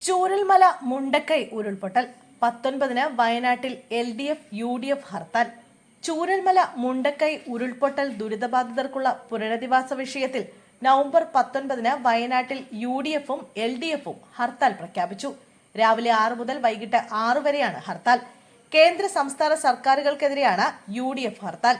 ചൂരൽമല മുണ്ടക്കൈ ഉരുൾപൊട്ടൽ 19-ന് വയനാട്ടിൽ LDF UDF hartal. Chooralmala Mundakkai ഉരുൾപൊട്ടൽ ദുരിതബാധിതർക്കുള്ള പുനരധിവാസ വിഷയത്തിൽ നവംബർ 19-ന് വയനാട്ടിൽ UDF-ഉം LDF-ഉം ഹർത്താൽ പ്രഖ്യാപിച്ചു. രാവിലെ 6 മുതൽ വൈകിട്ട് 6 വരെയാണ് ഹർത്താൽ. കേന്ദ്ര സംസ്ഥാന സർക്കാരുകൾക്കെതിരെയാണ് UDF ഹർത്താൽ.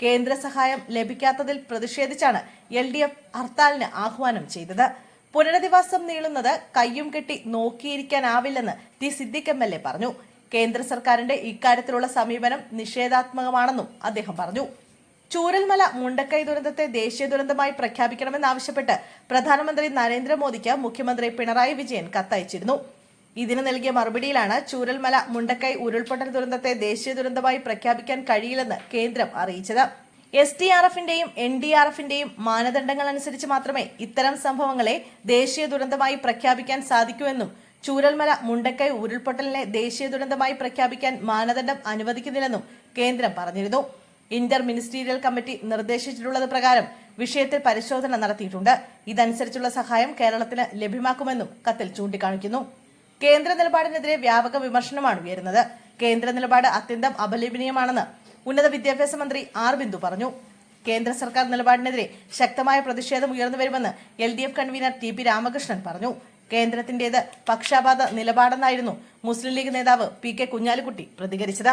കേന്ദ്ര സഹായം ലഭിക്കാത്തതിൽ പ്രതിഷേധിച്ചാണ് LDF ഹർത്താലിന് ആഹ്വാനം ചെയ്തത്. പുനരധിവാസം നീളുന്നത് കയ്യും കെട്ടി നോക്കിയിരിക്കാനാവില്ലെന്ന് ടി സിദ്ദിഖ് MLA പറഞ്ഞു. കേന്ദ്ര സർക്കാരിന്റെ ഇക്കാര്യത്തിലുള്ള സമീപനം നിഷേധാത്മകമാണെന്നും അദ്ദേഹം പറഞ്ഞു. ചൂരൽമല മുണ്ടക്കൈ ദുരന്തത്തെ ദേശീയ ദുരന്തമായി പ്രഖ്യാപിക്കണമെന്നാവശ്യപ്പെട്ട് പ്രധാനമന്ത്രി നരേന്ദ്രമോദിക്ക് മുഖ്യമന്ത്രി പിണറായി വിജയൻ കത്തയച്ചിരുന്നു. ഇതിന് നൽകിയ മറുപടിയിലാണ് ചൂരൽമല മുണ്ടക്കൈ ഉരുൾപൊട്ടൽ ദുരന്തത്തെ ദേശീയ ദുരന്തമായി പ്രഖ്യാപിക്കാൻ കഴിയില്ലെന്ന് കേന്ദ്രം അറിയിച്ചത്. SDRF-ന്റെയും NDRF-ന്റെയും മാനദണ്ഡങ്ങൾ അനുസരിച്ച് മാത്രമേ ഇത്തരം സംഭവങ്ങളെ ദേശീയ ദുരന്തമായി പ്രഖ്യാപിക്കാൻ സാധിക്കൂ എന്നും ചൂരൽമല മുണ്ടക്കൈ ഉരുൾപൊട്ടലിനെ ദേശീയ ദുരന്തമായി പ്രഖ്യാപിക്കാൻ മാനദണ്ഡം അനുവദിക്കുന്നില്ലെന്നും കേന്ദ്രം പറഞ്ഞിരുന്നു. ഇന്റർ മിനിസ്റ്റീരിയൽ കമ്മിറ്റി നിർദ്ദേശിച്ചിട്ടുള്ളത് പ്രകാരം വിഷയത്തിൽ പരിശോധന നടത്തിയിട്ടുണ്ട്. ഇതനുസരിച്ചുള്ള സഹായം കേരളത്തിന് ലഭ്യമാക്കുമെന്നും കത്തിൽ ചൂണ്ടിക്കാണിക്കുന്നു. കേന്ദ്ര നിലപാടിനെതിരെ വ്യാപക വിമർശനമാണ് ഉയരുന്നത്. കേന്ദ്ര നിലപാട് അത്യന്തം അപലപനീയമാണെന്ന് ഉന്നത വിദ്യാഭ്യാസ മന്ത്രി R. ബിന്ദു പറഞ്ഞു. കേന്ദ്ര സർക്കാർ നിലപാടിനെതിരെ ശക്തമായ പ്രതിഷേധം ഉയർന്നു വരുമെന്ന് LDF കൺവീനർ TP രാമകൃഷ്ണൻ പറഞ്ഞു. കേന്ദ്രത്തിന്റേത് പക്ഷാപാത നിലപാടെന്നായിരുന്നു മുസ്ലിം ലീഗ് നേതാവ് PK കുഞ്ഞാലിക്കുട്ടി പ്രതികരിച്ചത്.